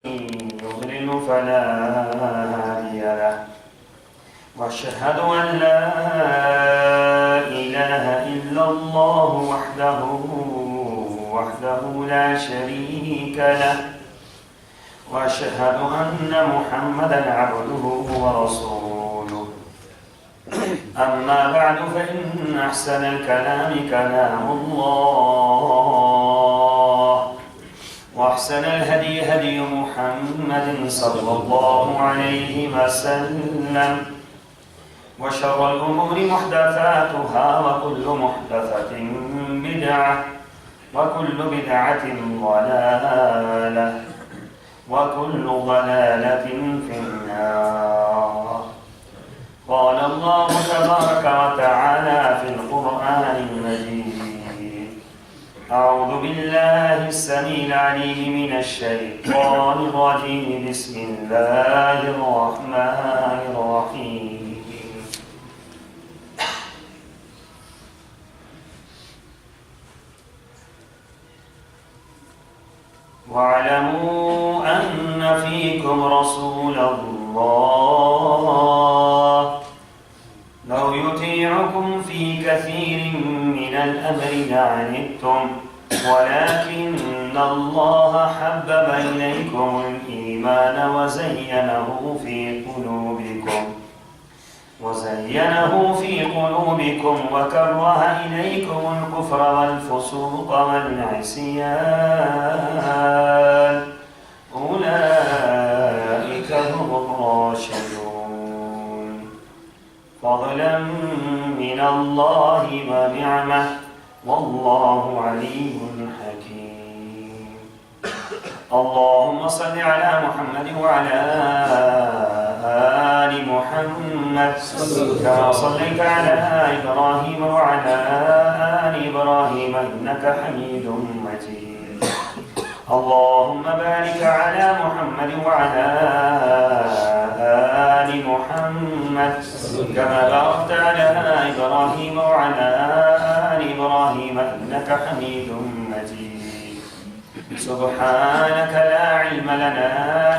يضلل فلا هادي له وأشهد أن لا إله إلا الله وحده لا شريك له وأشهد أن محمدا عبده ورسوله أما بعد فإن أحسن الكلام كلام الله وأحسن الهدي هدي محمد صلى الله عليه وسلم وشر الأمور محدثاتها وكل محدثة بدعة وكل بدعة ضلالة وكل ضلالة في النار. قال الله تبارك وتعالى في القرآن المجيد: أعوذ بالله السميع العليم من الشيطان الرجيم. بسم الله الرحمن الرحيم. واعلموا أن فيكم رسول الله لو يطيعكم في كثير من الأمر لعنتم ولكن الله حبب إليكم الإيمان وزينه في قلوبكم وكره إليكم الكفر والفسوق والعصيان أولئك هم الراشدون فضلا من الله ونعمة والله عليم حكيم. اللهم صل على محمد وعلى آل محمد كما صليت على إبراهيم وعلى آل إبراهيم إنك حميد مجيد. اللهم بارك على محمد وعلى آل محمد كما باركت على إبراهيم وعلى آل إبراهيم إنك حميد مجيد. سبحانك لا علم لنا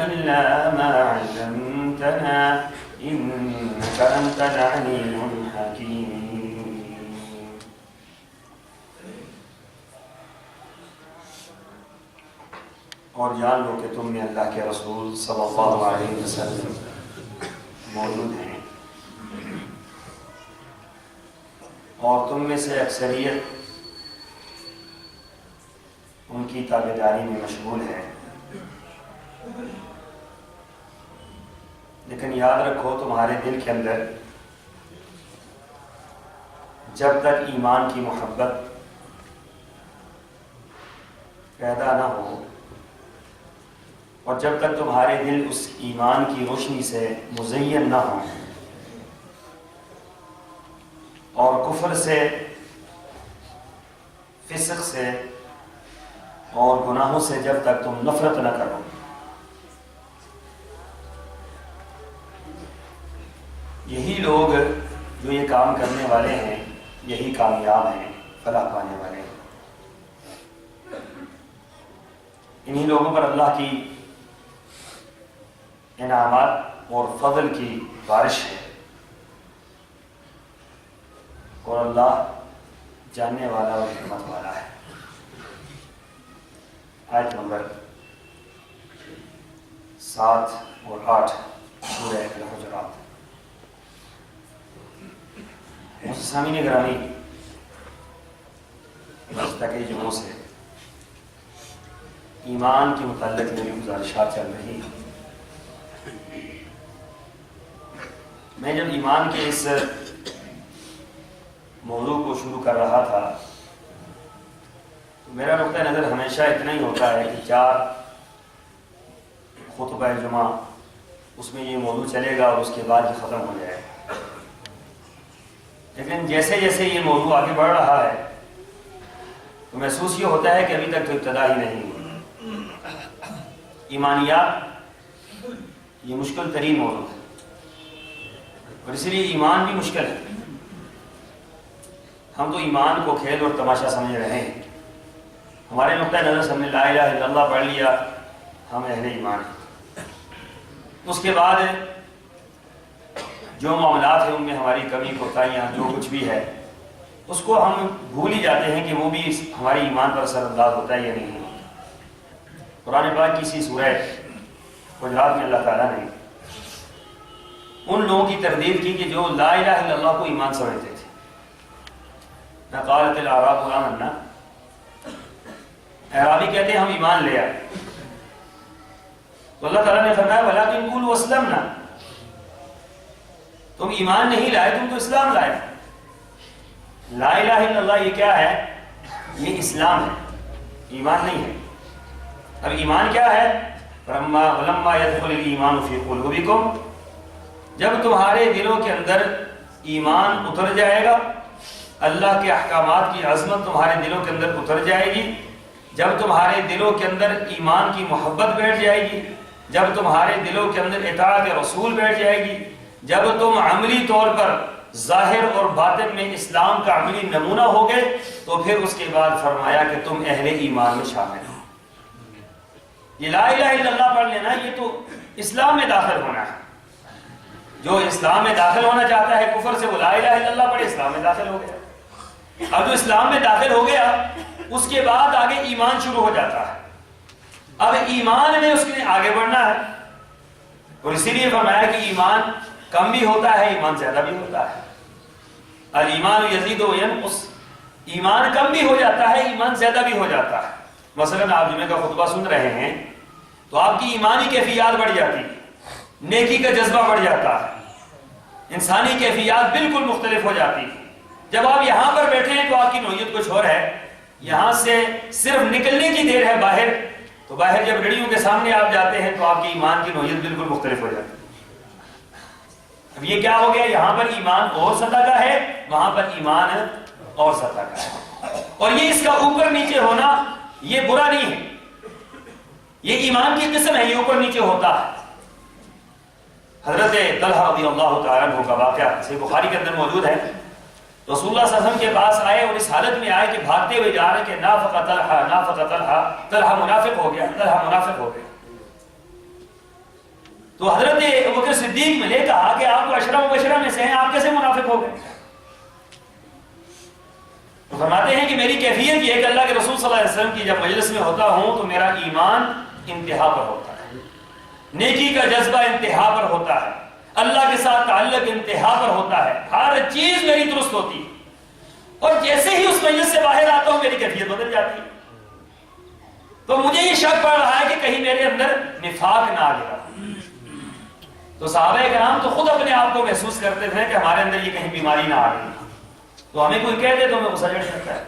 إلا ما علمتنا إنك أنت العليم الحكيم. اور جان لو کہ تم میں اللہ کے رسول صلی اللہ علیہ وسلم موجود ہیں اور تم میں سے اکثریت ان کی تابعداری میں مشغول ہے. لیکن یاد رکھو تمہارے دل کے اندر جب تک ایمان کی محبت پیدا نہ ہو اور جب تک تمہارے دل اس ایمان کی روشنی سے مزین نہ ہو اور کفر سے، فسق سے اور گناہوں سے جب تک تم نفرت نہ کرو، یہی لوگ جو یہ کام کرنے والے ہیں یہی کامیاب ہیں، فلاح پانے والے ہیں. انہی لوگوں پر اللہ کی انعامات اور فضل کی بارش ہے اور اللہ جاننے والا اور حکمت والا ہے. آیت نمبر 7 اور 8 سورہ الحجرات. سامعین گرامی، گزشتہ جمعوں سے ایمان کے متعلق میری گزارشات چل رہی ہیں. میں جب ایمان کے اس موضوع کو شروع کر رہا تھا تو میرا نقطہ نظر ہمیشہ اتنا ہی ہوتا ہے کہ 4 خطبہ جمعہ اس میں یہ موضوع چلے گا اور اس کے بعد یہ ختم ہو جائے گا. لیکن جیسے جیسے یہ موضوع آگے بڑھ رہا ہے تو محسوس یہ ہوتا ہے کہ ابھی تک تو ابتدا ہی نہیں ہوئی. ایمانیات یہ مشکل ترین موضوع ہے اور اس لیے ایمان بھی مشکل ہے. ہم تو ایمان کو کھیل اور تماشا سمجھ رہے ہیں. ہمارے نقطۂ نظر سے ہم نے لا الہ الا اللہ پڑھ لیا ہم اہل ایمان ہیں۔ اس کے بعد جو معاملات ہیں ان میں ہماری کمی کوتاہیاں جو کچھ بھی ہے اس کو ہم بھول ہی جاتے ہیں کہ وہ بھی ہماری ایمان پر اثر انداز ہوتا ہے یا نہیں ہوتا۔ قرآن پاک کی اسی سورہ حجرات میں اللہ تعالیٰ نے ان لوگوں کی تردید کی کہ جو لا الہ الا اللہ کو ایمان سمجھتے تھے۔ قالت الاعراب آمنا، اعرابی کہتے ہیں ہم ایمان لے آئے، تو اللہ تعالیٰ نے فرمایا ولکن قولوا اسلمنا، تم ایمان نہیں لائے، تم تو اسلام لائے۔ لا الہ الا اللہ یہ کیا ہے؟ یہ اسلام ہے، ایمان نہیں ہے۔ اب ایمان کیا ہے؟ ولما يدخل الایمان فی قلوبکم، جب تمہارے دلوں کے اندر ایمان اتر جائے گا، اللہ کے احکامات کی عظمت تمہارے دلوں کے اندر اتر جائے گی، جب تمہارے دلوں کے اندر ایمان کی محبت بیٹھ جائے گی، جب تمہارے دلوں کے اندر اطاعت رسول بیٹھ جائے گی، جب تم عملی طور پر ظاہر اور باطن میں اسلام کا عملی نمونہ ہوگے، تو پھر اس کے بعد فرمایا کہ تم اہل ایمان میں شامل ہو۔ یہ لا الہ الا اللہ پڑھ لینا یہ تو اسلام میں داخل ہونا ہے۔ جو اسلام میں داخل ہونا چاہتا ہے کفر سے وہ لا الہ الا اللہ پڑھے، اسلام میں داخل ہو گیا۔ اب جو اسلام میں داخل ہو گیا اس کے بعد آگے ایمان شروع ہو جاتا ہے۔ اب ایمان میں اس نے آگے بڑھنا ہے، اور اسی لیے فرمایا کہ ایمان کم بھی ہوتا ہے، ایمان زیادہ بھی ہوتا ہے۔ الایمان یزید و ینقص، ایمان کم بھی ہو جاتا ہے، ایمان زیادہ بھی ہو جاتا ہے۔ مثلا آپ جمعہ کا خطبہ سن رہے ہیں تو آپ کی ایمانی کیفیات بڑھ جاتی ہے، نیکی کا جذبہ بڑھ جاتا ہے، انسانی کیفیات بالکل مختلف ہو جاتی ہے۔ جب آپ یہاں پر بیٹھے ہیں تو آپ کی نوعیت کچھ اور ہے، یہاں سے صرف نکلنے کی دیر ہے باہر، تو باہر جب گھڑیوں کے سامنے آپ جاتے ہیں تو آپ کی ایمان کی نوعیت بالکل مختلف ہو جاتی ہے۔ اب یہ کیا ہو گیا؟ یہاں پر ایمان اور سطح کا ہے، وہاں پر ایمان اور سطح کا ہے، اور یہ اس کا اوپر نیچے ہونا یہ برا نہیں ہے، یہ ایمان کی قسم ہے، یہ اوپر نیچے ہوتا ہے۔ حضرت طلحہ رضی اللہ تعالیٰ عنہ کا واقعہ صحیح بخاری کے اندر موجود ہے۔ رسول اللہ صلی اللہ علیہ وسلم کے پاس آئے اور اس حالت میں آئے کہ بھاگتے ہوئے جا رہے کہ نافق طلحہ، نافق طلحہ، طلحہ منافق ہو گیا، طلحہ منافق ہو گیا۔ تو حضرت ابوبکر صدیق میں نے کہا کہ آپ تو عشرہ مبشرہ میں سے ہیں، آپ کیسے منافق ہو گئے؟ تو فرماتے ہیں کہ میری کیفیت یہ ہے کہ اللہ کے رسول صلی اللہ علیہ وسلم کی جب مجلس میں ہوتا ہوں تو میرا ایمان انتہا پر ہوتا ہے، نیکی کا جذبہ انتہا پر ہوتا ہے، اللہ کے ساتھ تعلق انتہا پر ہوتا ہے، ہر چیز میری درست ہوتی ہے، اور جیسے ہی اس مجلس سے باہر آتا ہوں میری کیفیت بدل جاتی ہے۔ تو مجھے یہ شک پڑ رہا ہے کہ کہیں میرے اندر نفاق نہ آ گیا۔ تو صحابہ کرام تو خود اپنے آپ کو محسوس کرتے تھے کہ ہمارے اندر یہ کہیں بیماری نہ آ گئی، تو ہمیں کوئی کہہ دے تو ہمیں غصہ چڑھ سکتا ہے،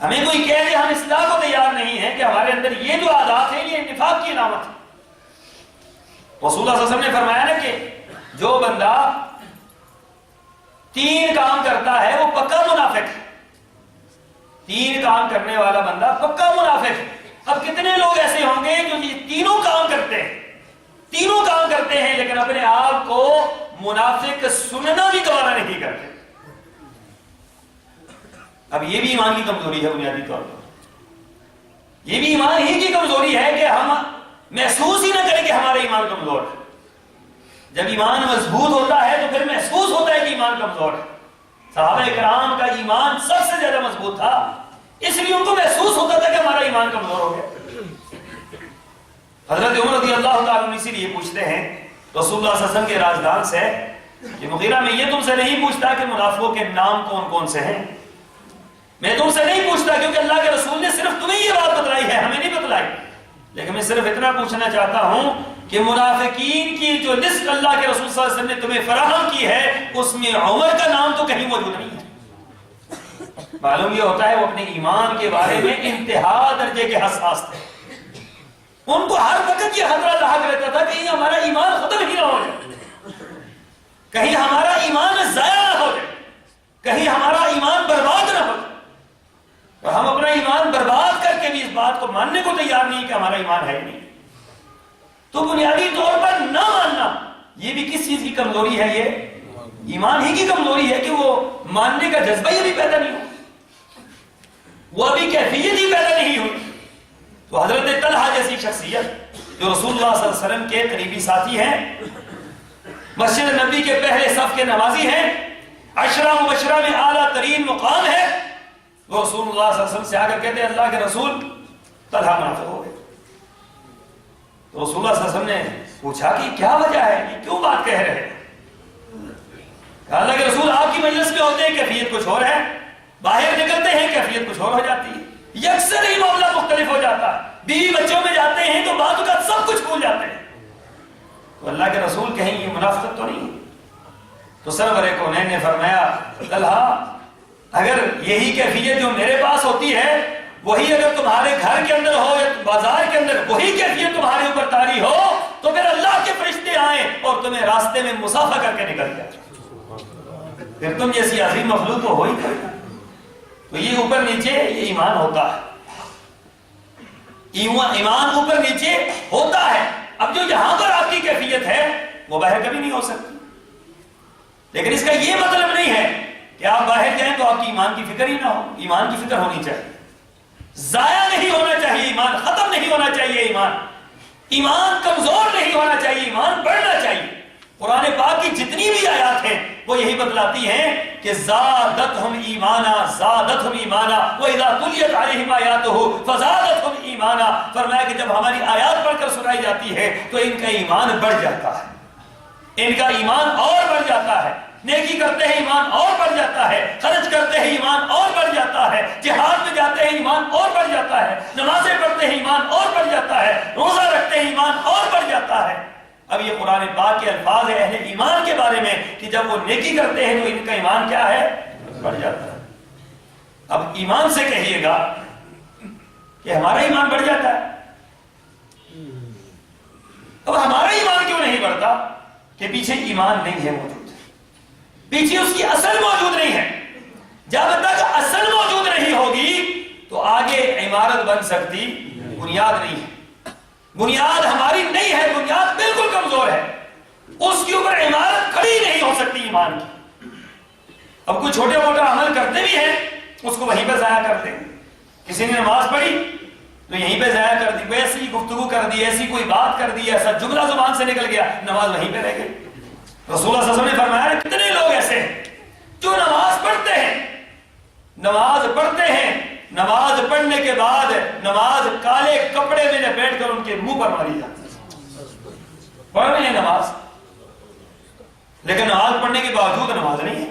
ہمیں کوئی کہہ دے ہم اصلاح کو تیار نہیں ہیں کہ ہمارے اندر یہ جو عادات ہیں یہ نفاق کی علامت ہے۔ رسول اللہ صلی اللہ علیہ وسلم نے فرمایا نا کہ جو بندہ 3 کام کرتا ہے وہ پکا منافق ہے، 3 کام کرنے والا بندہ پکا منافق ہے۔ اب کتنے لوگ ایسے ہوں گے جو یہ تینوں کام کرتے ہیں، تینوں کام کرتے ہیں لیکن اپنے آپ کو منافق سننا بھی گوارا نہیں کرتے؟ اب یہ بھی ایمان کی کمزوری ہے، بنیادی طور پر یہ بھی ایمان ہی کی کمزوری ہے کہ ہم محسوس ہی نہ کریں کہ ہمارا ایمان کمزور ہے۔ جب ایمان مضبوط ہوتا ہے تو پھر محسوس ہوتا ہے کہ ایمان کمزور ہے۔ صحابہ کرام کا ایمان سب سے زیادہ مضبوط تھا، اس لیے ان کو محسوس ہوتا تھا کہ ہمارا ایمان کمزور ہو گیا۔ حضرت عمر رضی اللہ تعالیٰ عنہ اسی لیے پوچھتے ہیں رسول اللہ صلی اللہ علیہ وسلم کے رازدان سے کہ مغیرہ میں یہ تم سے نہیں پوچھتا کہ منافقوں کے نام کون کون سے ہیں، میں تم سے نہیں پوچھتا کیونکہ اللہ کے رسول نے صرف تمہیں یہ بات بتلائی ہے، ہمیں نہیں بتلائی، لیکن میں صرف اتنا پوچھنا چاہتا ہوں کہ منافقین کی جو لسٹ اللہ کے رسول صلی اللہ علیہ وسلم نے تمہیں فراہم کی ہے اس میں عمر کا نام تو کہیں موجود نہیں ہے۔ معلوم یہ ہوتا ہے وہ اپنے ایمان کے بارے میں انتہا درجے کے حساس تھے، ان کو ہر وقت یہ خطرہ لاحق رہتا تھا کہیں ہمارا ایمان ختم ہی نہ ہو جائے، کہیں ہمارا ایمان ضائع نہ ہو جائے، کہیں ہمارا ایمان برباد نہ ہو جائے، اور ہم اپنا ایمان برباد کر کے بھی اس بات کو ماننے کو تیار نہیں کہ ہمارا ایمان ہے ہی نہیں۔ تو بنیادی طور پر نہ ماننا یہ بھی کس چیز کی کمزوری ہے؟ یہ ایمان ہی کی کمزوری ہے کہ وہ ماننے کا جذبہ ہی بھی پیدا نہیں ہو، وہ ابھی کیفیت ہی پیدا نہیں ہوئی۔ تو حضرت طلحہ جیسی شخصیت جو رسول اللہ صلی اللہ علیہ وسلم کے قریبی ساتھی ہیں، مسجد نبی کے پہلے صف کے نمازی ہیں، عشرہ مبشرہ میں اعلیٰ ترین مقام ہے، وہ رسول اللہ صلی اللہ علیہ وسلم سے آ کر کہتے ہیں اللہ کے رسول طلحہ منافق ہو گئے۔ تو رسول اللہ صلی اللہ علیہ وسلم نے پوچھا کہ کیا وجہ ہے، یہ کیوں بات کہہ رہے ہیں؟ کہا اللہ کے رسول آپ کی مجلس میں ہوتے ہیں کیفیت کچھ اور ہے، باہر نکلتے ہیں کیفیت کچھ اور ہو جاتی ہے، یکسر ہی معاملہ مختلف ہو جاتا ہے، بیوی بچوں میں جاتے ہیں تو بعض اوقات سب کچھ بھول جاتے ہیں۔ تو اللہ کے رسول کہیں یہ منافقت تو نہیں؟ تو سرور کونین نے فرمایا طلحہ اگر یہی کیفیت جو میرے پاس ہوتی ہے وہی اگر تمہارے گھر کے اندر ہو یا بازار کے اندر وہی کیفیت تمہارے اوپر طاری ہو تو پھر اللہ کے فرشتے آئیں اور تمہیں راستے میں مسافہ کر کے نکل جائے، پھر تم جیسی عظیم مخلوق تو ہو ہی کر۔ تو یہ اوپر نیچے یہ ایمان ہوتا ہے، ایمان اوپر نیچے ہوتا ہے۔ اب جو یہاں پر آپ کی کیفیت ہے وہ باہر کبھی نہیں ہو سکتی، لیکن اس کا یہ مطلب نہیں ہے کہ آپ باہر جائیں تو آپ کی ایمان کی فکر ہی نہ ہو۔ ایمان کی فکر ہونی چاہیے، ضائع نہیں ہونا چاہیے، ایمان ختم نہیں ہونا چاہیے، ایمان کمزور نہیں ہونا چاہیے، ایمان بڑھنا چاہیے۔ قرآن پاک کی جتنی بھی آیات ہیں وہ یہی بتلاتی ہیں کہ زادتہم ایمانا، زادتہم ایمانا، وَإِذَا تُلِيَتْ عَلَيْهِمْ آیَاتُهُ فَزَادَتْهُمْ ایمانا۔ فرمایا کہ جب ہماری آیات پڑھ کر سنائی جاتی ہے تو ان کا ایمان بڑھ جاتا ہے، ان کا ایمان اور بڑھ جاتا ہے، نیکی کرتے ہیں ایمان اور بڑھ جاتا ہے، خرچ کرتے ہیں ایمان اور بڑھ جاتا ہے، جہاد میں جاتے ہیں ایمان اور بڑھ جاتا ہے، نمازیں پڑھتے ہیں ایمان اور بڑھ جاتا ہے، روزہ رکھتے ہیں ایمان اور بڑھ جاتا ہے۔ اب یہ قرآن پاک کے الفاظ ہیں اہل ایمان کے بارے میں کہ جب وہ نیکی کرتے ہیں تو ان کا ایمان کیا ہے؟ بڑھ جاتا ہے۔ اب ایمان سے کہیے گا کہ ہمارا ایمان بڑھ جاتا ہے، اب ہمارا ایمان کیوں نہیں بڑھتا؟ کہ پیچھے ایمان نہیں ہے موجود، پیچھے اس کی اصل موجود نہیں ہے۔ جب تک اصل موجود نہیں ہوگی تو آگے عمارت بن سکتی بنیاد نہیں ہے، بنیاد ہماری نہیں ہے، بنیاد بالکل کمزور ہے، اس کے اوپر عمارت کھڑی نہیں ہو سکتی ایمان کی۔ اب کوئی چھوٹے موٹا عمل کرتے بھی ہیں اس کو وہیں پہ ضائع کر دیں، کسی نے نماز پڑھی تو یہیں پہ ضائع کر دی، کوئی ایسی گفتگو کر دی، ایسی کوئی بات کر دی، ایسا جملہ زبان سے نکل گیا، نماز وہیں پہ رہ گئی۔ رسول اللہ صلی اللہ علیہ وسلم نے فرمایا کتنے لوگ ایسے ہیں جو نماز پڑھتے ہیں، نماز پڑھنے کے بعد نماز کالے کپڑے میں لپیٹ کر ان کے منہ پر ماری جاتی ہے، پڑھ رہے ہیں نماز لیکن نماز پڑھنے کے باوجود نماز نہیں ہے۔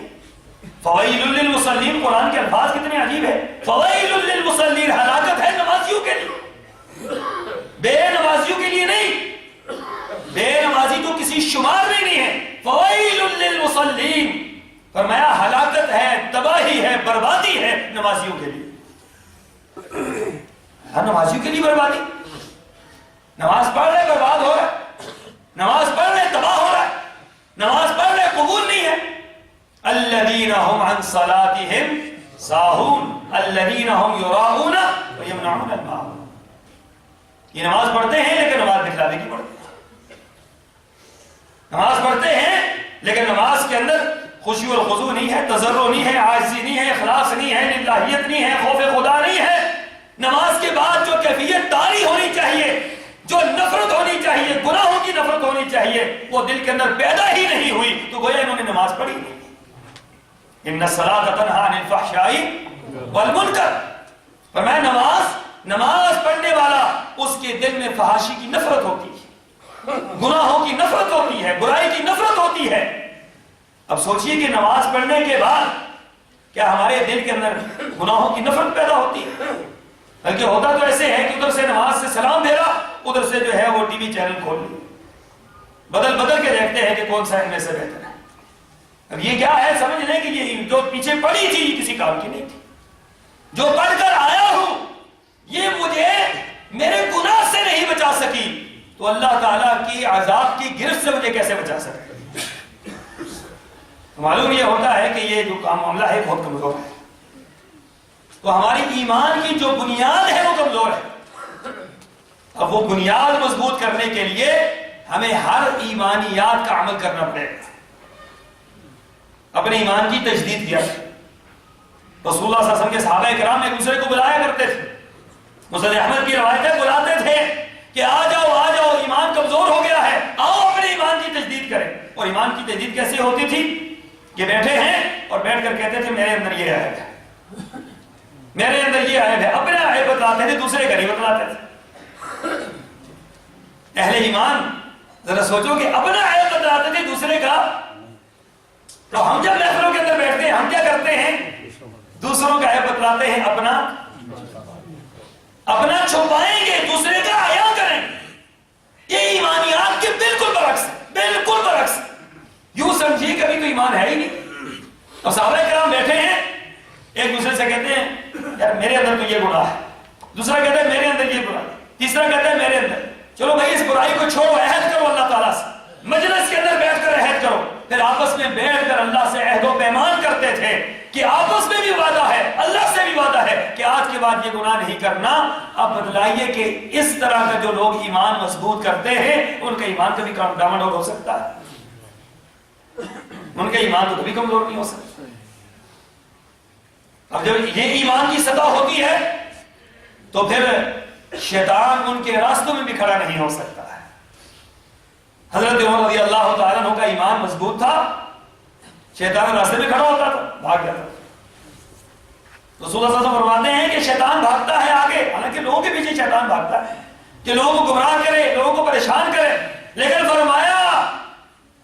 فویل للمصلین، قرآن کے الفاظ کتنے عجیب ہے، فویل للمصلین، ہلاکت ہے نمازیوں کے لیے، بے نمازیوں کے لیے نہیں، بے نمازی تو کسی شمار میں نہیں ہے، فویل للمصلین، فرمایا ہلاکت ہے، تباہی ہے، بربادی ہے نمازیوں کے لیے۔ ہر نمازیوں کے لیے بربادی، نماز پڑھ رہے برباد ہو رہا ہے، نماز پڑھ رہے تباہ ہو رہا ہے، نماز پڑھ رہے قبول نہیں ہے۔ الذین هم عن صلاتهم ساہون الذین هم یراؤون ویمنعون الماعون، یہ نماز پڑھتے ہیں لیکن نماز دکھلانے کی پڑھتے ہیں، نماز پڑھتے ہیں لیکن نماز کے اندر خشوع اور خضوع نہیں ہے، تضرع نہیں ہے، عاجزی نہیں ہے، اخلاص نہیں ہے، للہیت نہیں ہے، خوف خدا نہیں ہے۔ نماز کے بعد جو کیفیت طاری ہونی چاہیے، جو نفرت ہونی چاہیے، گناہوں کی نفرت ہونی چاہیے، وہ دل کے اندر پیدا ہی نہیں ہوئی تو گویا انہوں نے نماز پڑھی نہیں۔ ان الصلاۃ تنہی عن الفحشاء والمنکر، فرمایا نماز پڑھنے والا اس کے دل میں فحاشی کی نفرت ہوتی ہے، گناہوں کی نفرت ہوتی ہے، برائی کی نفرت ہوتی ہے۔ اب سوچئے کہ نماز پڑھنے کے بعد کیا ہمارے دل کے اندر گناہوں کی نفرت پیدا ہوتی ہے؟ بلکہ ہوتا تو ایسے ہے کہ ادھر سے نماز سے سلام دے رہا، ادھر سے جو ہے وہ ٹی وی چینل کھول لی، بدل کے دیکھتے ہیں کہ کون سا ان میں سے بہتر ہے۔ اب یہ کیا ہے؟ سمجھ لیں کہ یہ جو پیچھے پڑی تھی یہ کسی کام کی نہیں تھی، جو پڑھ کر آیا ہوں یہ مجھے میرے گناہ سے نہیں بچا سکی تو اللہ تعالیٰ کی عذاب کی گرفت سے مجھے کیسے بچا سکے؟ معلوم یہ ہوتا ہے کہ یہ جو کام معاملہ ہے بہت کمزور ہے، تو ہماری ایمان کی جو بنیاد ہے وہ کمزور ہے۔ اب وہ بنیاد مضبوط کرنے کے لیے ہمیں ہر ایمانیات کا عمل کرنا پڑے گا، اپنے ایمان کی تجدید کیا۔ رسول اللہ صلی اللہ علیہ وسلم کے صحابہ کرام ایک دوسرے کو بلایا کرتے تھے، مسند احمد کی روایت ہے بلاتے تھے کہ آ جاؤ ایمان کمزور ہو گیا ہے، آؤ اپنے ایمان کی تجدید کریں. اور ایمان کی تجدید کیسے ہوتی تھی کہ بیٹھے ہیں اور بیٹھ کر کہتے تھے میرے اندر یہ عیب ہے، میرے اندر یہ عیب ہے، اپنا عیب بتلاتے تھے، دوسرے کا نہیں بتلاتے تھے. اہل ایمان ذرا سوچو کہ اپنا عیب بتلاتے تھے دوسرے کا. تو ہم جب محفلوں کے اندر بیٹھتے ہیں ہم کیا کرتے ہیں؟ دوسروں کا عیب بتلاتے ہیں، اپنا چھپائیں گے، دوسرے کا حیا کریں گے. یہ ایمانیات کے بالکل برعکس، بالکل برعکس. یوں سمجھیے کبھی تو ایمان ہے ہی نہیں. اور صحابہ کرام بیٹھے ہیں، ایک دوسرے سے کہتے ہیں یار میرے اندر تو یہ گناہ ہے، دوسرا کہتا ہے میرے اندر یہ برائی، تیسرا کہتا ہے میرے اندر. چلو بھائی اس برائی کو چھوڑو، عہد کرو اللہ تعالیٰ سے، مجلس کے اندر بیٹھ کر عہد کرو. پھر آپس میں بیٹھ کر اللہ سے عہد و پیمان کرتے تھے کہ آپس میں بھی وعدہ ہے، اللہ سے بھی وعدہ ہے کہ آج کے بعد یہ گناہ نہیں کرنا. اب بتلائیے کہ اس طرح کا جو لوگ ایمان مضبوط کرتے ہیں ان کا ایمان کبھی ڈاواڈول ہو سکتا ہے؟ ان کا ایمان تو کبھی کمزور نہیں ہو سکتا. اب جب یہ ایمان کی سطح ہوتی ہے تو پھر شیطان ان کے راستوں میں بھی کھڑا نہیں ہو سکتا ہے. حضرت عمر رضی اللہ تعالیٰ عنہ کا ایمان مضبوط تھا، شیطان راستے میں کھڑا ہوتا تھا، بھاگ جاتا تھا. رسول اللہ صلی اللہ علیہ وسلم فرماتے ہیں کہ شیطان بھاگتا ہے آگے، حالانکہ لوگوں کے پیچھے شیطان بھاگتا ہے کہ لوگوں کو گمراہ کرے، لوگوں کو پریشان کرے. لیکن فرمایا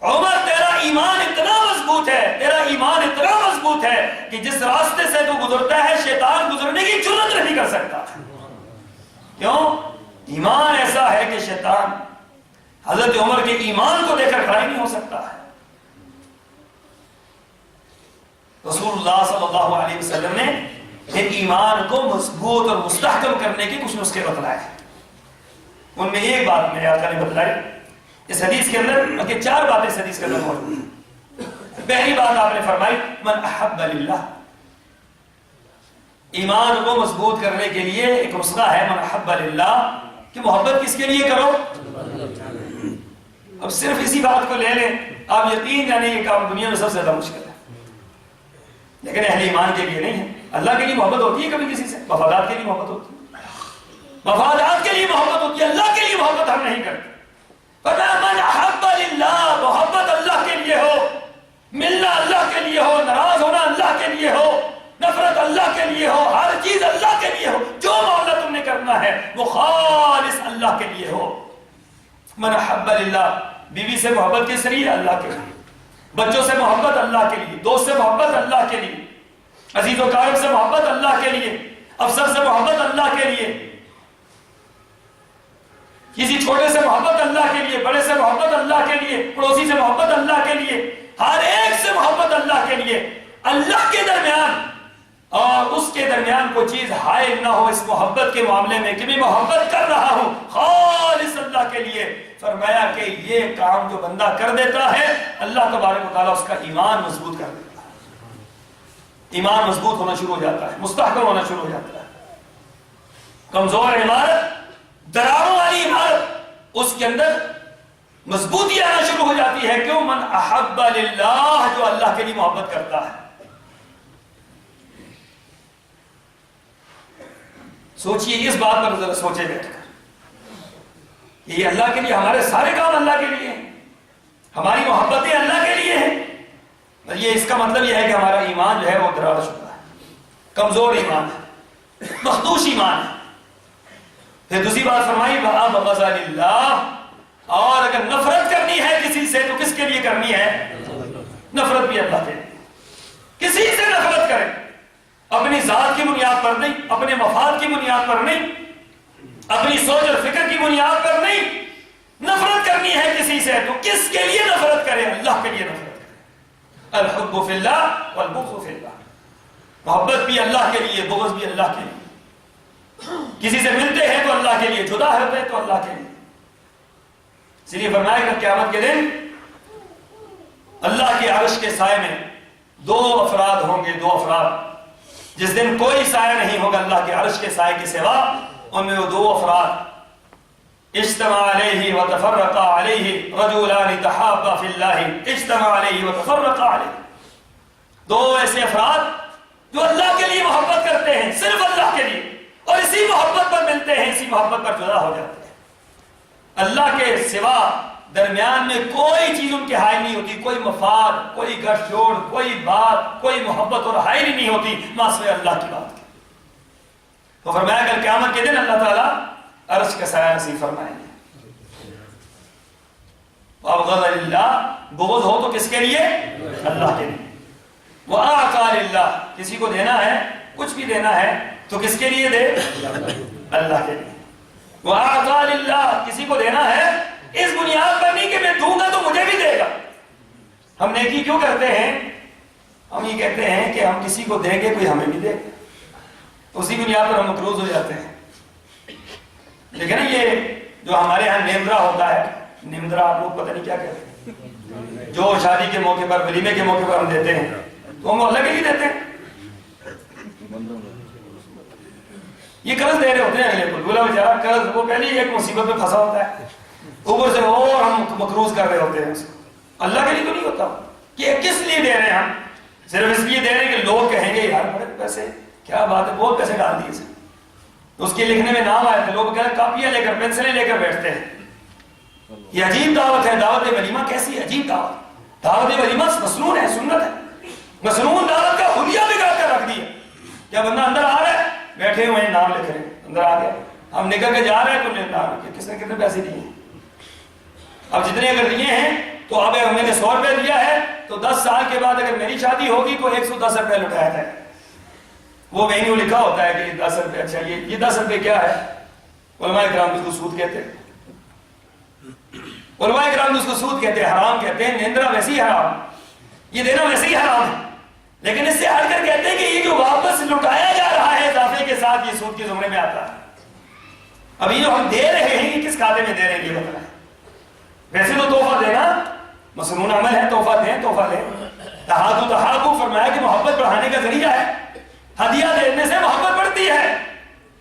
عمر تیرا ایمان اتنا مضبوط ہے، تیرا ایمان اتنا مضبوط ہے کہ جس راستے سے تو گزرتا ہے شیطان گزرنے کی جرات نہیں کر سکتا. کیوں؟ ایمان ایسا ہے کہ شیطان حضرت عمر کے ایمان کو دیکھ کر کھڑا ہی نہیں ہو سکتا ہے. رسول اللہ صلی اللہ علیہ وسلم نے پھر ایمان کو مضبوط اور مستحکم کرنے کے کچھ نسخے بتلائے. ان میں ایک بات میرے آقا نے بتلائی اس حدیث کے اندر، بلکہ 4 باتیں اس حدیث کے اندر موجود ہیں. پہلی بات آپ نے فرمائی من احب للہ. ایمان کو مضبوط کرنے کے لیے ایک نسخہ ہے من احب للہ، کہ محبت کس کے لیے کرو؟ اب صرف اسی بات کو لے لیں آپ یقین جانے یہ کام دنیا میں سب سے زیادہ مشکل ہے، لیکن اہل ایمان کے لیے نہیں ہے. اللہ کے لیے محبت ہوتی ہے کبھی کسی سے؟ مفادات کے لیے محبت ہوتی ہے، مفادات کے لیے محبت ہوتی ہے، اللہ کے لیے محبت ہم نہیں کرتے. من احب للہ، محبت اللہ کے لیے ہو، ملنا اللہ کے لیے ہو، ناراض ہونا اللہ کے لیے ہو، نفرت اللہ کے لیے ہو، ہر چیز اللہ کے لیے ہو، جو معاملہ تم نے کرنا ہے وہ خالص اللہ کے لیے ہو. من احب للہ، بیوی سے محبت کس لیے؟ اللہ کے لیے. بچوں سے محبت اللہ کے لیے، دوست سے محبت اللہ کے لیے، عزیز و قارب سے محبت اللہ کے لیے، افسر سے محبت اللہ کے لیے، کسی چھوٹے سے محبت اللہ کے لیے، بڑے سے محبت اللہ کے لیے، پڑوسی سے محبت اللہ کے لیے، ہر ایک سے محبت اللہ کے لیے. اللہ کے درمیان اور اس کے درمیان کوئی چیز حائل نہ ہو اس محبت کے معاملے میں کہ میں محبت کر رہا ہوں خالص اللہ کے لیے. فرمایا کہ یہ کام جو بندہ کر دیتا ہے اللہ تبارک و تعالیٰ اس کا ایمان مضبوط کر دیتا ہے. ایمان مضبوط ہونا شروع ہو جاتا ہے، مستحکم ہونا شروع ہو جاتا ہے. کمزور عمارت، دراڑوں والی عمارت، اس کے اندر مضبوطی آنا شروع ہو جاتی ہے. کیوں؟ من احب للہ، جو اللہ کے لیے محبت کرتا ہے. سوچئے اس بات پر ذرا سوچے بیٹھ کر، یہ اللہ کے لیے، ہمارے سارے کام اللہ کے لیے ہیں، ہماری محبتیں اللہ کے لیے ہیں. یہ اس کا مطلب یہ ہے کہ ہمارا ایمان جو ہے وہ دراڑ شدہ ہے، کمزور ایمان ہے، مخدوش ایمان ہے. پھر دوسری بات فرمائی وَأَبْغَضَ لِلَّهِ، اور اگر نفرت کرنی ہے کسی سے تو کس کے لیے کرنی ہے؟ نفرت بھی اللہ کے لیے. کسی سے نفرت کریں، اپنی ذات کی بنیاد پر نہیں، اپنے مفاد کی بنیاد پر نہیں، اپنی سوچ اور فکر کی بنیاد پر نہیں. نفرت کرنی ہے کسی سے تو کس کے لیے نفرت کریں؟ اللہ کے لیے نفرت کریں. الحب فی اللہ والبغض فی اللہ. محبت بھی اللہ کے لیے، بغض بھی اللہ کے لیے. کسی سے ملتے ہیں تو اللہ کے لیے، جدا ہوتے ہیں تو اللہ کے لیے. اس لیے فرمایا کہ قیامت کے دن اللہ کے عرش کے سائے میں 2 افراد ہوں گے، 2 افراد. جس دن کوئی سایہ نہیں ہوگا اللہ کے عرش کے سائے کے سوا، ان میں وہ 2 افراد اجتمع علیہ وتفرق علیہ رجلان تحابا فی اللہ اجتمع علیہ وتفرق علیہ. 2 ایسے افراد جو اللہ کے لیے محبت کرتے ہیں، صرف اللہ کے لیے، اور اسی محبت پر ملتے ہیں، اسی محبت پر جدا ہو جاتے ہیں۔ اللہ کے سوا درمیان میں کوئی چیز ان کے حائل نہیں ہوتی، کوئی مفاد، کوئی گٹھ جوڑ، کوئی بات، کوئی محبت اور حائل ہی نہیں ہوتی ماسوائے اللہ کی بات کی۔ تو فرمایا کل قیامت کے دن اللہ تعالیٰ عرش کا سایہ نصیب فرمائیں گے۔ وَأَبْغَضَ لِلَّهِ، بغض ہو تو کس کے لیے؟ اللہ کے لیے۔ وَأَعْطَى لِلَّهِ، کسی کو دینا ہے، کچھ بھی دینا ہے تو کس کے لیے دے؟ اللہ کے لیے۔ وَأَعْطَى لِلَّهِ، کسی کو دینا ہے اس بنیاد پر نہیں کہ میں دوں گا تو مجھے بھی دے گا۔ ہم نیکی کیوں کرتے ہیں؟ ہم یہ کہتے ہیں کہ ہم کسی کو دیں گے کوئی ہمیں بھی دے گا، اسی بنیاد پر ہم مقروض ہو جاتے ہیں۔ لیکن یہ جو ہمارے ہاں نیمدرا ہوتا ہے، نیمدرا آپ لوگ پتہ نہیں کیا کہتے ہیں، جو شادی کے موقع پر، ولیمے کے موقع پر ہم دیتے ہیں تو ہم اللہ کے لیے دیتے ہیں۔ یہ قرض دے رہے ہوتے ہیں اگلے کو، بولا بیچارہ قرض، وہ پہلے ہی ایک مصیبت میں پھنسا ہوتا ہے، اوپر سے اور ہم مقروض کر رہے ہوتے ہیں اس کو۔ اللہ کے لیے تو نہیں ہوتا کہ کس لیے دے رہے ہیں ہم؟ صرف اس لیے دے رہے ہیں کہ لوگ کہیں گے یار بڑے پیسے، کیا بات ہے، بہت پیسے ڈال دیے اسے، اس کے لکھنے میں نام آئے تھے، لوگ کہتے ہیں کاپیاں لے کر، پینسلیں لے کر بیٹھتے ہیں۔ یہ عجیب دعوت ہے، دعوت ولیمہ کیسی عجیب دعوت، دعوت ولیمہ مسنون ہے، سنت ہے، مسنون دعوت کا حلیہ بگاڑ کر رکھ دیا۔ کیا بندہ اندر آ رہا ہے، بیٹھے ہوئے ہیں نام لکھ رہے ہیں، اندر آ گیا، ہم نکل کے جا رہے ہیں تو نام لکھے، کس نے کتنے پیسے دیے ہیں، اب جتنے اگر دیے ہیں تو اب میں نے 100 روپے دیا ہے تو 10 سال کے بعد اگر میری شادی ہوگی تو 110 روپے لٹایا جائے۔ وہ مینیو لکھا ہوتا ہے کہ 10 روپے، اچھا یہ 10 روپے کیا ہے؟ علماء کرام اس کو سود کہتے ہیں، علماء کرام اس کو سود کہتے ہیں، حرام کہتے ہیں، نیندرا ویسے ہی حرام، یہ دینا ویسے ہی حرام ہے، لیکن اس سے ہٹ کر کہتے ہیں کہ یہ جو واپس لٹایا جا رہا ہے اضافے کے ساتھ، یہ سود کے زمرے میں آتا ہے۔ اب یہ جو ہم دے رہے ہیں یہ کس کھاتے میں دے رہے ہیں یہ بتائیں۔ ویسے تو تحفہ دینا مسنون عمل ہے، تحفہ دیں، تحفہ لیں، تحادو تحابو فرمایا کہ محبت بڑھانے کا ذریعہ ہے، ہدیہ دینے سے محبت بڑھتی ہے،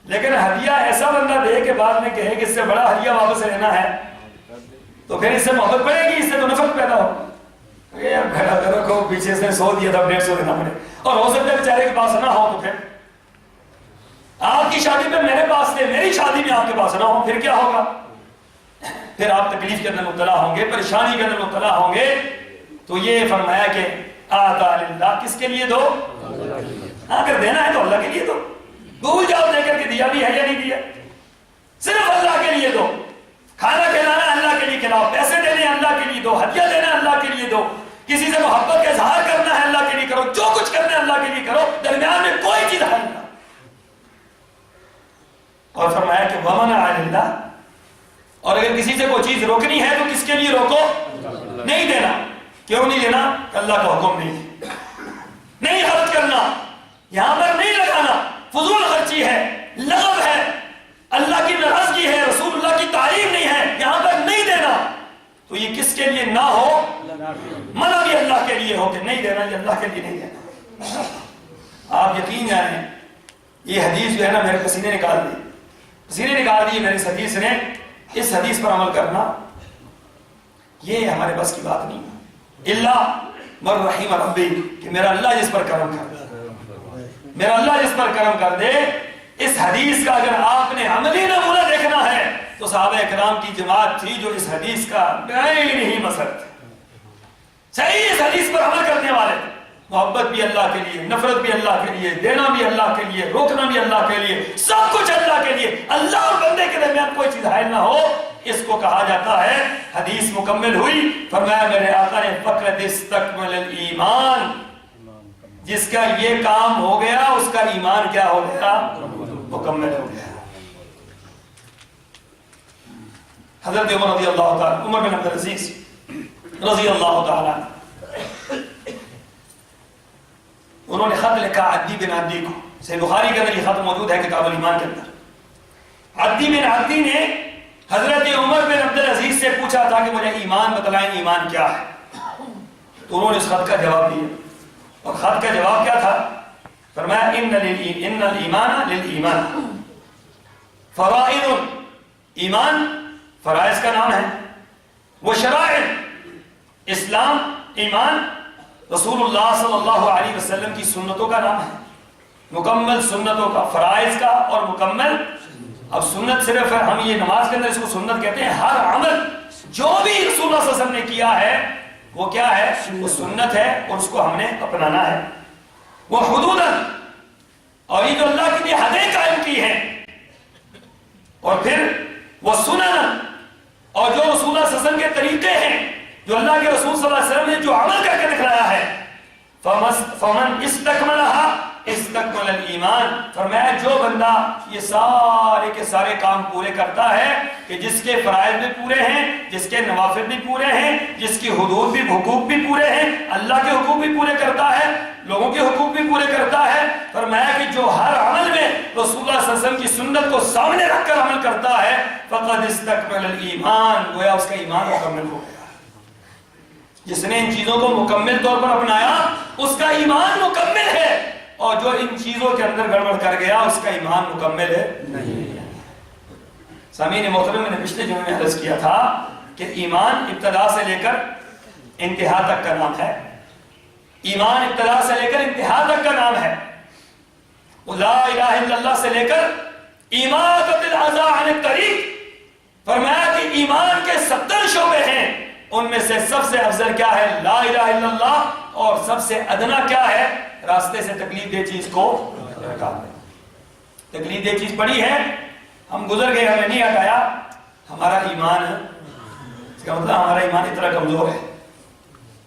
لیکن ہدیہ ایسا بندہ دے کہ بعد میں کہے کہ اس سے بڑا ہدیہ واپس لینا ہے تو پھر اس سے محبت بڑھے گی، اس سے تو نفرت پیدا ہو۔ یار بھیڑا کرو کو پیچھے سے 100 دیا تھا 150 دینا پڑے، اور ہو سکتا ہے بیچارے کے پاس نہ ہو تو پھر آپ کی شادی پہ میرے پاس تھے، میری شادی میں آپ کے پاس نہ ہو، پھر کیا ہوگا؟ پھر آپ تکلیف کے اندر مبتلا ہوں گے، پریشانی کے اندر مبتلا ہوں گے۔ تو یہ فرمایا کہ آتا للہ، کس کے لیے دو؟ اگر دینا ہے تو اللہ کے لیے دو، بھول جاؤ دے کر کے دیا بھی ہے یا نہیں دیا، صرف اللہ کے لیے دو۔ کھانا کھلانا اللہ کے لیے کھلاؤ، پیسے دینے اللہ کے لیے دو، ہدیہ دینا اللہ کے لیے دو، کسی سے محبت کا اظہار کرنا ہے اللہ کے لیے کرو، جو کچھ کرنا ہے اللہ کے لیے کرو، درمیان میں کوئی چیز حل نہ۔ اور فرمایا کہ وَمَنَعَ لِلَّهِ، اور اگر کسی سے کوئی چیز روکنی ہے تو کس کے لیے روکو؟ نہیں دینا۔ کیوں نہیں دینا؟ اللہ کا حکم نہیں خرچ کرنا، یہاں پر نہیں لگانا، فضول خرچی ہے، لغو ہے، اللہ کی ناراضگی ہے، رسول اللہ کی تعلیم نہیں ہے، یہاں پر نہیں دینا۔ تو یہ کس کے لیے نہ ہو؟ منع بھی اللہ کے لیے ہو کہ نہیں دینا، یہ اللہ کے لیے نہیں دینا۔ آپ یقین جانیں یہ حدیث جو ہے نا میرے پسینے نکال دی، پسینے نکال دی میرے اس حدیث نے۔ اس حدیث پر عمل کرنا یہ ہمارے بس کی بات نہیں ہے، اللہ من رحیم ربی، کہ میرا اللہ جس پر کرم کر دے، میرا اللہ جس پر کرم کر دے۔ اس حدیث کا اگر آپ نے عملی نمونہ دیکھنا ہے تو صحابہ اکرام کی جماعت تھی جو اس حدیث کا بعین ہی مثل تھے، صحیح اس حدیث پر عمل کرنے والے تھے۔ محبت بھی اللہ کے لیے، نفرت بھی اللہ کے لیے، دینا بھی اللہ کے لیے، روکنا بھی اللہ کے لیے، سب کچھ اللہ کے لیے۔ اللہ اور بندے کے درمیان کوئی چیز حائل نہ ہو، اس کو کہا جاتا ہے۔ حدیث مکمل ہوئی، فرمایا میرے آقا نے فقد استکمل الایمان، جس کا یہ کام ہو گیا اس کا ایمان کیا ہو گیا؟ مکمل ہو گیا۔ حضرت عمر رضی اللہ تعالیٰ، عمر بن عبدالعزیز رضی اللہ تعالیٰ، انہوں نے خط لکھا عدی بن عدی کو، صحیح بخاری کے اندر یہ خط موجود ہے کتاب الایمان کے اندر۔ عدی بن عدی نے حضرت عمر بن عبدالعزیز سے پوچھا تھا کہ مجھے ایمان بتلائیں، ایمان کیا ہے؟ تو انہوں نے اس خط کا جواب دیا، اور خط کا جواب کیا تھا؟ فرمایا ان الایمان للایمان فرائض، ایمان فرائض کا نام ہے، وہ شرائع، اسلام ایمان رسول اللہ صلی اللہ علیہ وسلم کی سنتوں کا نام ہے، مکمل سنتوں کا، فرائض کا اور مکمل. اب سنت صرف ہے، ہم یہ نماز کے اندر اس کو سنت کہتے ہیں. ہر عمل جو بھی رسول اللہ صلی اللہ علیہ وسلم نے کیا ہے وہ کیا ہے؟ وہ سنت ہے اور اس کو ہم نے اپنانا ہے. وہ حدوداً، اور یہ جو اللہ کی حدیں قائم کی ہیں، اور پھر وہ سنن، اور جو رسول اللہ صلی اللہ علیہ وسلم کے طریقے ہیں، جو اللہ کے رسول صلی اللہ علیہ وسلم نے جو عمل کر کے دکھلایا ہے. فمن استکملها استکمل الایمان. فرمایا جو بندہ یہ سارے کے سارے کام پورے کرتا ہے، کہ جس کے فرائض بھی پورے ہیں، جس کے نوافل بھی پورے ہیں، جس کی حدود بھی، حقوق بھی پورے ہیں، اللہ کے حقوق بھی پورے کرتا ہے، لوگوں کے حقوق بھی پورے کرتا ہے. فرمایا کہ جو ہر عمل میں رسول اللہ صلی اللہ علیہ وسلم کی سنت کو سامنے رکھ کر عمل کرتا ہے، فقد استکمل الایمان، گویا اس کا ایمان مکمل ہو گیا. جس نے ان چیزوں کو مکمل طور پر اپنایا اس کا ایمان مکمل ہے، اور جو ان چیزوں کے اندر گڑبڑ کر گیا اس کا ایمان مکمل ہے نہیں. سامعین محترم، میں نے پچھلے جمعے میں عرض کیا تھا کہ ایمان ابتدا سے لے کر انتہا تک کا نام ہے. ایمان ابتدا سے لے کر انتہا تک کا نام ہے. لا الہ الا اللہ سے لے کر اماطۃ الاذى عن الطریق. فرمایا کہ ایمان کے 70 شعبے ہیں، ان میں سے سب سے افضل کیا ہے؟ لا الہ الا اللہ. اور سب سے ادنا کیا ہے؟ راستے سے تکلیف دہ چیز کو ہٹا دیں. تکلیف دہ چیز پڑی ہے، ہم گزر گئے، ہمیں نہیں ہٹایا، ہمارا ایمان ہے. اس کا مطلب ہمارا ایمان اتنا کمزور ہے.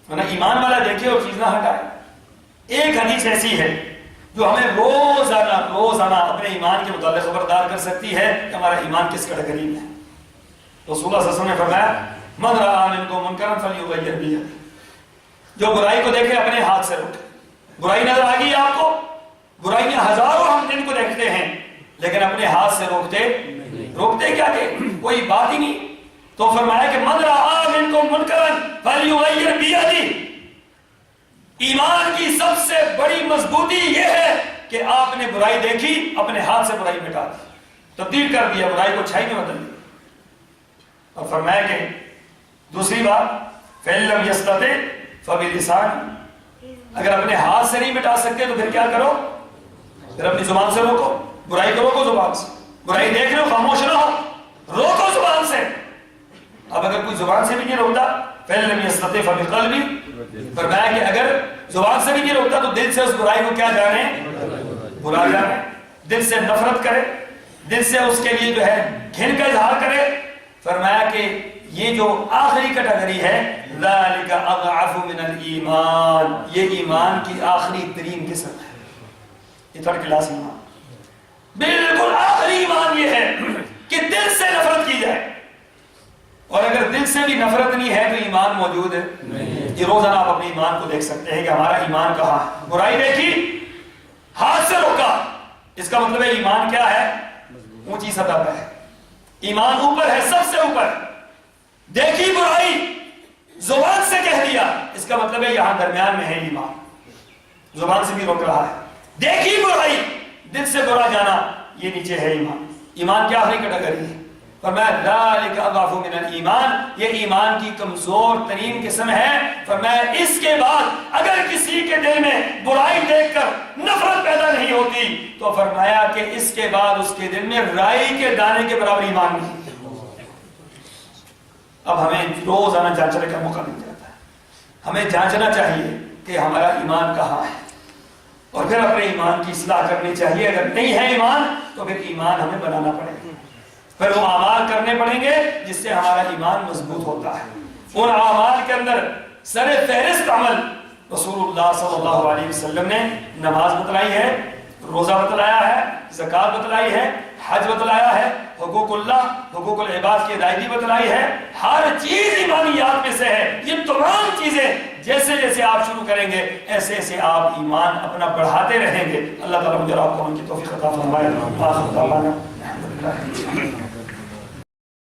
ورنہ ایمان والا دیکھے اور چیز نہ ہٹائے. ایک حدیث ایسی ہے جو ہمیں روزانہ اپنے ایمان کے متعلق خبردار کر سکتی ہے کہ ہمارا ایمان کس کیٹیگری میں ہے. رسول اللہ صلی اللہ علیہ وسلم نے فرمایا من رأى منکم منکرا فلیغیر بیدہ. جو برائی کو دیکھے اپنے ہاتھ سے روکے. برائی نظر آ گئی آپ کو؟ برائیاں ہزاروں ہم دن کو دیکھتے ہیں، لیکن اپنے ہاتھ سے روکتے کیا کہ کوئی بات ہی نہیں. تو فرمایا کہ من رأى منکم منکرا فلیغیر بیدہ. ایمان کی سب سے بڑی مضبوطی یہ ہے کہ آپ نے برائی دیکھی، اپنے ہاتھ سے برائی مٹا دی، تبدیل کر دیا، برائی کو چھائی میں بدل دی. اور فرمایا کہ دوسری بات فَإِن لَّمْ يَسْتَطِعْ فَبِلِسَانِهِ. اگر اپنے ہاتھ سے نہیں مٹا سکتے تو پھر کیا کرو؟ پھر اپنی زبان سے روکو. برائی کو روکو زبان سے. برائی دیکھ رہے ہو، خاموش نہ ہو، روکو زبان سے. اب اگر کوئی زبان سے بھی نہیں روکتا، فَإِن لَّمْ يَسْتَطِعْ فَبِقَلْبِهِ. فرمایا کہ اگر زبان سے بھی نہیں روکتا تو دل سے اس برائی کو کیا جانے؟ برا جانے. دل سے نفرت کرے، دل سے اس کے لیے جو ہے گھن کا اظہار کرے. فرمایا کہ یہ جو آخری کیٹیگری ہے، ذَلِكَ أَضْعَفُ مِنَ الْإِيمَانِ، یہ ایمان کی آخری ترین قسم ہے. یہ تھرڈ کلاس ایمان، بالکل آخری ایمان یہ ہے کہ دل سے نفرت کی جائے. اور اگر دل سے بھی نفرت نہیں ہے تو ایمان موجود ہے نہیں. یہ روزانہ آپ اپنے ایمان کو دیکھ سکتے ہیں کہ ہمارا ایمان کہاں ہے. برائی دیکھی، ہاتھ سے روکا، اس کا مطلب ہے ایمان کیا ہے؟ اونچی سطح پہ ہے. ایمان اوپر ہے، سب سے اوپر. دیکھی برائی، زبان سے کہہ دیا، اس کا مطلب ہے یہاں درمیان میں ہے ایمان. زبان سے بھی روک رہا ہے. دیکھی برائی، دل سے برا جانا، یہ نیچے ہے ایمان. ایمان کیا آخری کیٹیگری ہے؟ فرمایا ذَلِكَ أَضْعَفُ مِنَ الْإِيمَانِ، یہ ایمان کی کمزور ترین قسم ہے. فرمایا اس کے بعد اگر کسی کے دل میں برائی دیکھ کر نفرت پیدا نہیں ہوتی تو فرمایا کہ اس کے بعد اس کے دل میں رائی کے دانے کے برابر ایمان نہیں. اب ہمیں روزانہ جانچنے کا موقع مل جاتا ہے. ہمیں جانچنا چاہیے کہ ہمارا ایمان کہاں ہے، اور پھر اپنے ایمان کی اصلاح کرنی چاہیے. اگر نہیں ہے ایمان تو پھر ایمان ہمیں بنانا پڑے گا. پھر وہ اعمال کرنے پڑیں گے جس سے ہمارا ایمان مضبوط ہوتا ہے. ان اعمال کے اندر سر فہرست عمل رسول اللہ صلی اللہ علیہ وسلم نے نماز بتلائی ہے، روزہ بتلایا ہے، زکوٰۃ بتلائی ہے، حج بتلایا ہے، حقوق اللہ، حقوق العباد کی ادائیگی بتلائی ہے. ہر چیز ایمانیات میں سے ہے. یہ تمام چیزیں جیسے جیسے آپ شروع کریں گے ایسے ایسے آپ ایمان اپنا بڑھاتے رہیں گے. اللہ تعالیٰ مجھے آپ کو ان کی توفیق عطا فرمائے.